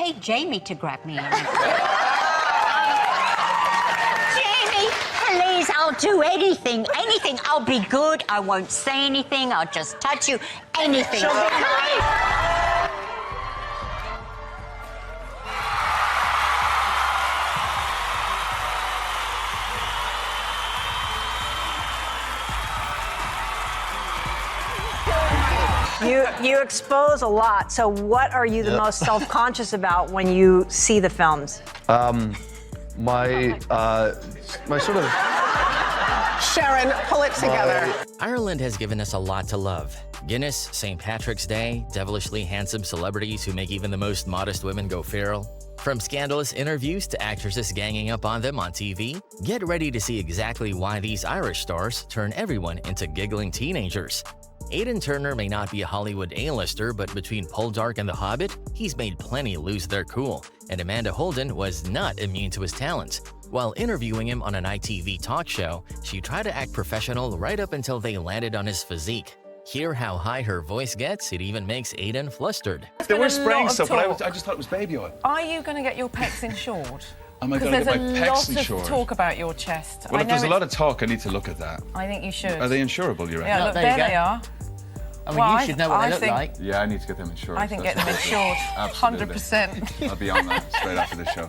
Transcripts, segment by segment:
paid Jamie to grab me in. Jamie, please, I'll do anything. Anything. I'll be good. I won't say anything. I'll just touch you. Anything. You expose a lot, so what are you the most self-conscious about when you see the films? My sort of... Sharon, pull it together. Ireland has given us a lot to love. Guinness, St. Patrick's Day, devilishly handsome celebrities who make even the most modest women go feral. From scandalous interviews to actresses ganging up on them on TV, get ready to see exactly why these Irish stars turn everyone into giggling teenagers. Aiden Turner may not be a Hollywood A-lister, but between Poldark and The Hobbit, he's made plenty lose their cool, and Amanda Holden was not immune to his talents. While interviewing him on an ITV talk show, she tried to act professional right up until they landed on his physique. Hear how high her voice gets? It even makes Aiden flustered. They were spraying stuff, but I just thought it was baby oil. Are you going to get your pecs insured? Am I going to get my pecs insured? There's a lot of talk about your chest. Well, if there's a lot of talk, I need to look at that. I think you should. Are they insurable, you reckon? Yeah, look, there they are. I mean, you should know what they look like. Yeah, I need to get them insured. I think get them insured, 100%. I'll be on that straight after this show.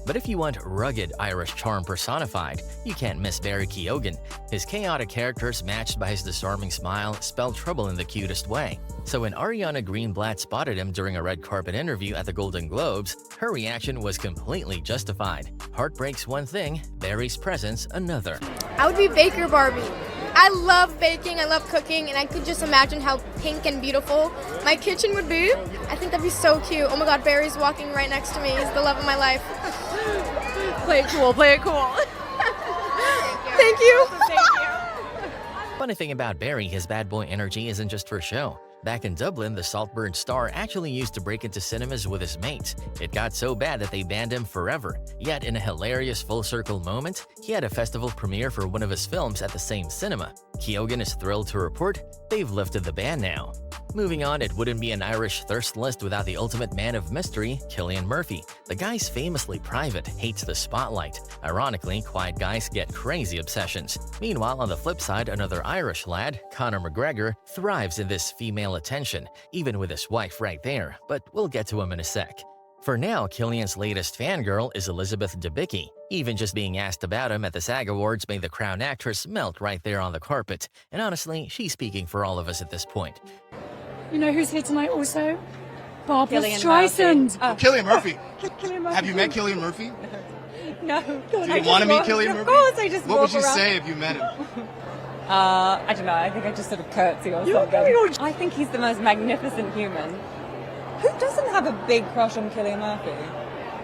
But if you want rugged Irish charm personified, you can't miss Barry Keoghan. His chaotic characters, matched by his disarming smile, spell trouble in the cutest way. So when Ariana Greenblatt spotted him during a red carpet interview at the Golden Globes, her reaction was completely justified. Heartbreak's one thing, Barry's presence another. I would be Baker Barbie. I love baking, I love cooking, and I could just imagine how pink and beautiful my kitchen would be. I think that'd be so cute. Oh my God, Barry's walking right next to me. He's the love of my life. Play it cool, play it cool. Thank you. Thank you. Funny thing about Barry, his bad boy energy isn't just for show. Back in Dublin, the Saltburn star actually used to break into cinemas with his mates. It got so bad that they banned him forever. Yet, in a hilarious full-circle moment, he had a festival premiere for one of his films at the same cinema. Keoghan is thrilled to report they've lifted the ban now. Moving on, it wouldn't be an Irish thirst list without the ultimate man of mystery, Cillian Murphy. The guy's famously private, hates the spotlight. Ironically, quiet guys get crazy obsessions. Meanwhile, on the flip side, another Irish lad, Conor McGregor, thrives in this female attention, even with his wife right there, but we'll get to him in a sec. For now, Cillian's latest fangirl is Elizabeth Debicki. Even just being asked about him at the SAG Awards made the Crown actress melt right there on the carpet. And honestly, she's speaking for all of us at this point. You know who's here tonight also? Barbara Cillian Streisand. Cillian Murphy. Cillian Murphy. Have you met Cillian Murphy? No. Do you want to meet Cillian Murphy? Of course, I just What would you walk around. say if you met him? I don't know. I think I just sort of curtsy or something. I think he's the most magnificent human. Who doesn't have a big crush on Cillian Murphy?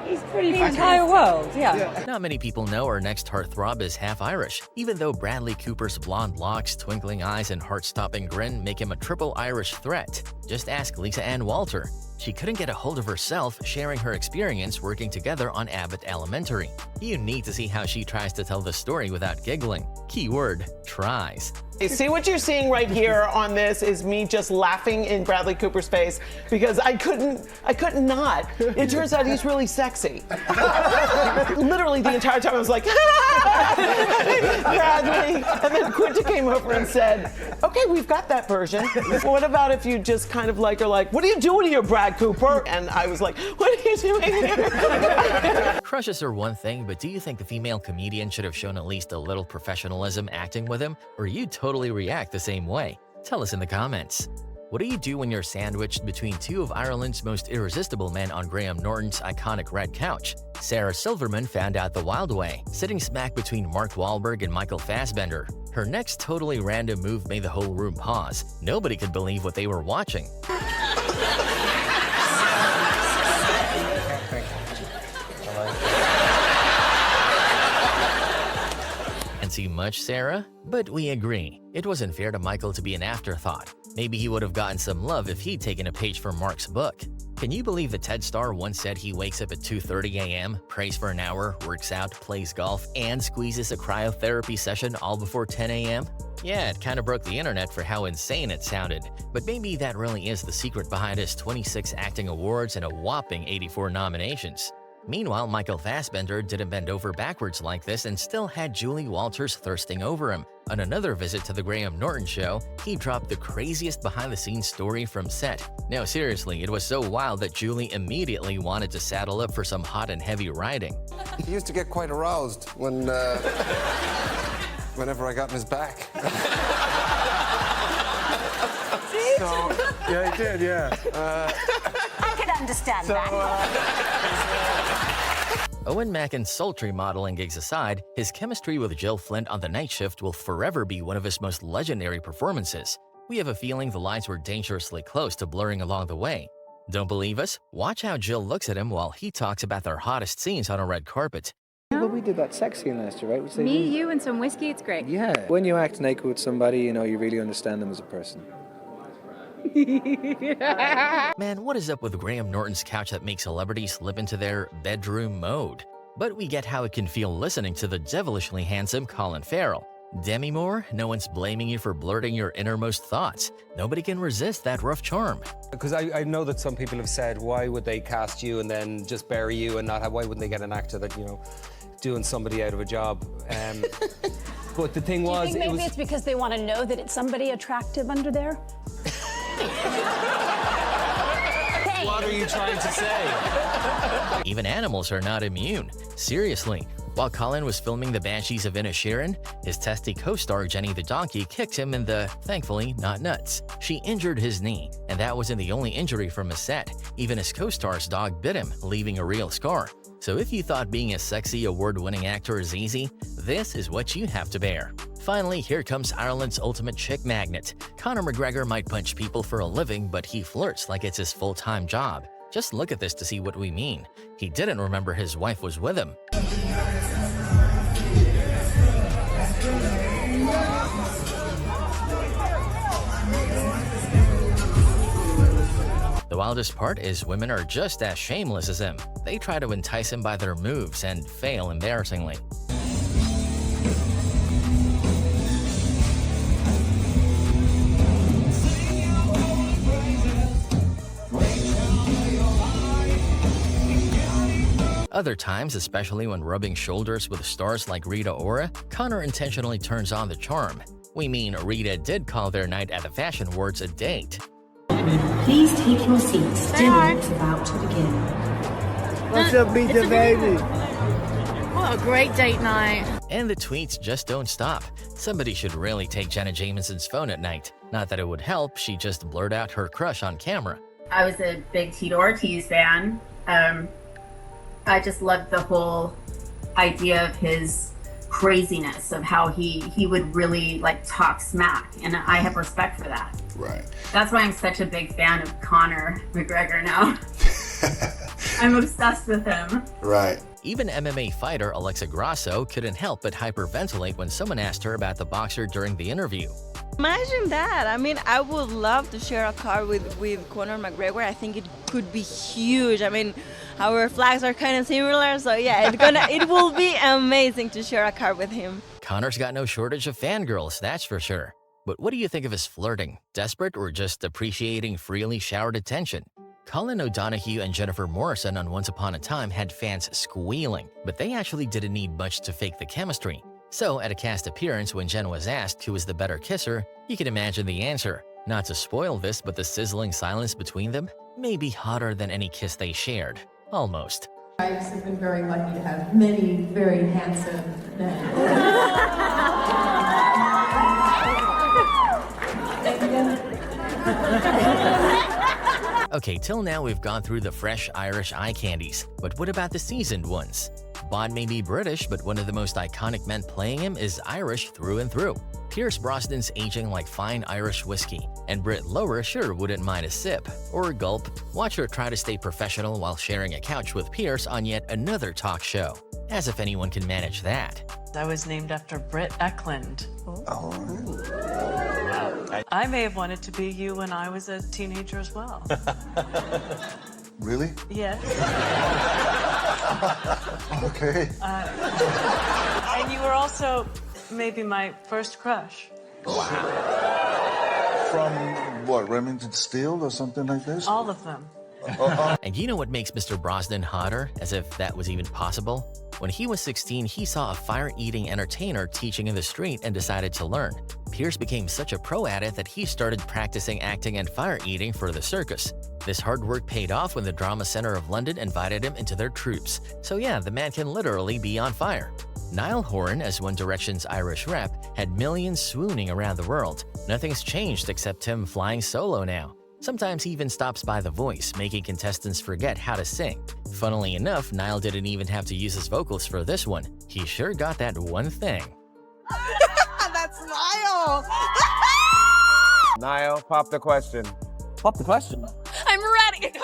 He's pretty the entire world, yeah. Not many people know our next heartthrob is half Irish, even though Bradley Cooper's blonde locks, twinkling eyes, and heart-stopping grin make him a triple Irish threat. Just ask Lisa Ann Walter. She couldn't get a hold of herself, sharing her experience working together on Abbott Elementary. You need to see how she tries to tell the story without giggling. Keyword, tries. See what you're seeing right here on this is me just laughing in Bradley Cooper's face because I couldn't not. It turns out he's really sexy. Literally the entire time I was like, Bradley. And then Quinta came over and said, okay, we've got that version. What about if you just kind of like are like, what are you doing here, Brad Cooper? And I was like, what are you doing here? Crushes are one thing, but do you think the female comedian should have shown at least a little professionalism acting with him? Or you totally react the same way? Tell us in the comments. What do you do when you're sandwiched between two of Ireland's most irresistible men on Graham Norton's iconic red couch? Sarah Silverman found out the wild way, sitting smack between Mark Wahlberg and Michael Fassbender. Her next totally random move made the whole room pause. Nobody could believe what they were watching. And see much, Sarah? But we agree. It wasn't fair to Michael to be an afterthought. Maybe he would have gotten some love if he'd taken a page from Mark's book. Can you believe the TED star once said he wakes up at 2:30 a.m., prays for an hour, works out, plays golf, and squeezes a cryotherapy session all before 10 a.m.? Yeah, it kind of broke the internet for how insane it sounded, but maybe that really is the secret behind his 26 acting awards and a whopping 84 nominations. Meanwhile, Michael Fassbender didn't bend over backwards like this and still had Julie Walters thirsting over him. On another visit to the Graham Norton show, he dropped the craziest behind-the-scenes story from set. No, seriously, it was so wild that Julie immediately wanted to saddle up for some hot and heavy riding. He used to get quite aroused when, whenever I got in his back. So, yeah, he did, yeah. I can understand that. Owen Macken's sultry modeling gigs aside, his chemistry with Jill Flint on The Night Shift will forever be one of his most legendary performances. We have a feeling the lines were dangerously close to blurring along the way. Don't believe us? Watch how Jill looks at him while he talks about their hottest scenes on a red carpet. Well, we did that sex scene last year, right? Me, you, and some whiskey, it's great. Yeah. When you act naked with somebody, you know, you really understand them as a person. Man, what is up with Graham Norton's couch that makes celebrities slip into their bedroom mode? But we get how it can feel listening to the devilishly handsome Colin Farrell. Demi Moore, no one's blaming you for blurting your innermost thoughts. Nobody can resist that rough charm. Because I know that some people have said, why would they cast you and then just bury you and not have, why wouldn't they get an actor that, you know, doing somebody out of a job? But the thing was, maybe it's because they want to know that it's somebody attractive under there? What are you trying to say? Even animals are not immune. Seriously, while Colin was filming The Banshees of Inisherin, his testy co-star Jenny the Donkey kicked him in the, thankfully, not nuts. She injured his knee, and that wasn't the only injury from a set. Even his co-star's dog bit him, leaving a real scar. So if you thought being a sexy, award-winning actor is easy, this is what you have to bear. Finally, here comes Ireland's ultimate chick magnet. Conor McGregor might punch people for a living, but he flirts like it's his full-time job. Just look at this to see what we mean. He didn't remember his wife was with him. The wildest part is women are just as shameless as him. They try to entice him by their moves and fail embarrassingly. Other times, especially when rubbing shoulders with stars like Rita Ora, Conor intentionally turns on the charm. We mean Rita did call their night at the Fashion Awards a date. Please take your seats. Dinner is about to begin. What's up, beat the baby? What a great date night. And the tweets just don't stop. Somebody should really take Jenna Jameson's phone at night. Not that it would help, she just blurred out her crush on camera. I was a big Tito Ortiz fan. I just loved the whole idea of his craziness, of how he would really like talk smack, and I have respect for that. Right. That's why I'm such a big fan of Conor McGregor now. I'm obsessed with him. Right. Even MMA fighter Alexa Grasso couldn't help but hyperventilate when someone asked her about the boxer during the interview. Imagine that. I mean, I would love to share a car with Conor McGregor. I think it could be huge. I mean, our flags are kind of similar, so yeah, it will be amazing to share a car with him. Conor's got no shortage of fangirls, that's for sure. But what do you think of his flirting? Desperate or just appreciating freely showered attention? Colin O'Donoghue and Jennifer Morrison on Once Upon a Time had fans squealing, but they actually didn't need much to fake the chemistry. So, at a cast appearance when Jen was asked who was the better kisser, you can imagine the answer. Not to spoil this, but the sizzling silence between them may be hotter than any kiss they shared. Almost. I've been very lucky to have many very handsome men. Okay, till now we've gone through the fresh Irish eye candies, but what about the seasoned ones? Bond may be British, but one of the most iconic men playing him is Irish through and through. Pierce Brosnan's aging like fine Irish whiskey, and Britt Lower sure wouldn't mind a sip, or a gulp. Watch her try to stay professional while sharing a couch with Pierce on yet another talk show. As if anyone can manage that. I was named after Britt Eklund. I may have wanted to be you when I was a teenager as well. Really? Yes. Okay. And you were also maybe my first crush. From what, Remington Steele or something like this? All of them. And you know what makes Mr. Brosnan hotter, as if that was even possible? When he was 16, he saw a fire-eating entertainer teaching in the street and decided to learn. Pierce became such a pro at it that he started practicing acting and fire-eating for the circus. This hard work paid off when the Drama Centre of London invited him into their troupes. So yeah, the man can literally be on fire. Niall Horan, as One Direction's Irish rep, had millions swooning around the world. Nothing's changed except him flying solo now. Sometimes he even stops by The Voice, making contestants forget how to sing. Funnily enough, Niall didn't even have to use his vocals for this one. He sure got that one thing. That's Niall! Niall, pop the question. Pop the question. I'm ready.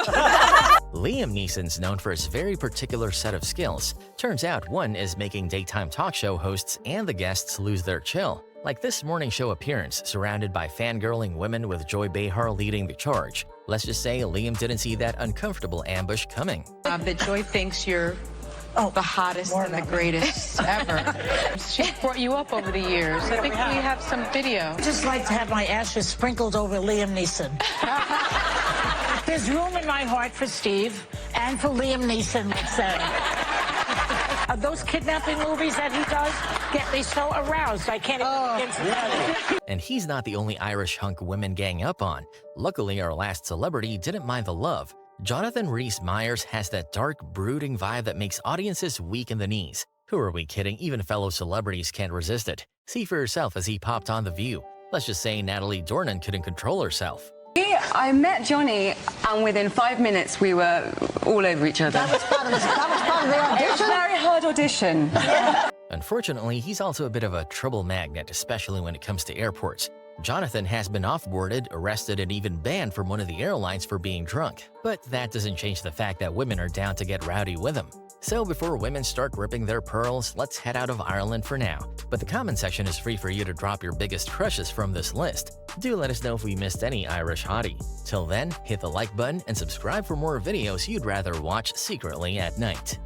Liam Neeson's known for his very particular set of skills. Turns out one is making daytime talk show hosts and the guests lose their chill. Like this morning show appearance, surrounded by fangirling women with Joy Behar leading the charge. Let's just say Liam didn't see that uncomfortable ambush coming. That Joy thinks you're the hottest and the greatest ever. She's brought you up over the years. I think we have some video. I'd just like to have my ashes sprinkled over Liam Neeson. There's room in my heart for Steve and for Liam Neeson, let's say. Those kidnapping movies that he does get me so aroused I can't even begin to. And he's not the only Irish hunk women gang up on. Luckily, our last celebrity didn't mind the love. Jonathan Rhys-Meyers has that dark, brooding vibe that makes audiences weak in the knees. Who are we kidding? Even fellow celebrities can't resist it. See for yourself as he popped on The View. Let's just say Natalie Dornan couldn't control herself. I met Johnny, and within 5 minutes we were all over each other. That was part of the audition? It was a very hard audition. Unfortunately, he's also a bit of a trouble magnet, especially when it comes to airports. Jonathan has been offboarded, arrested, and even banned from one of the airlines for being drunk. But that doesn't change the fact that women are down to get rowdy with him. So before women start ripping their pearls, let's head out of Ireland for now. But the comment section is free for you to drop your biggest crushes from this list. Do let us know if we missed any Irish hottie. Till then, hit the like button and subscribe for more videos you'd rather watch secretly at night.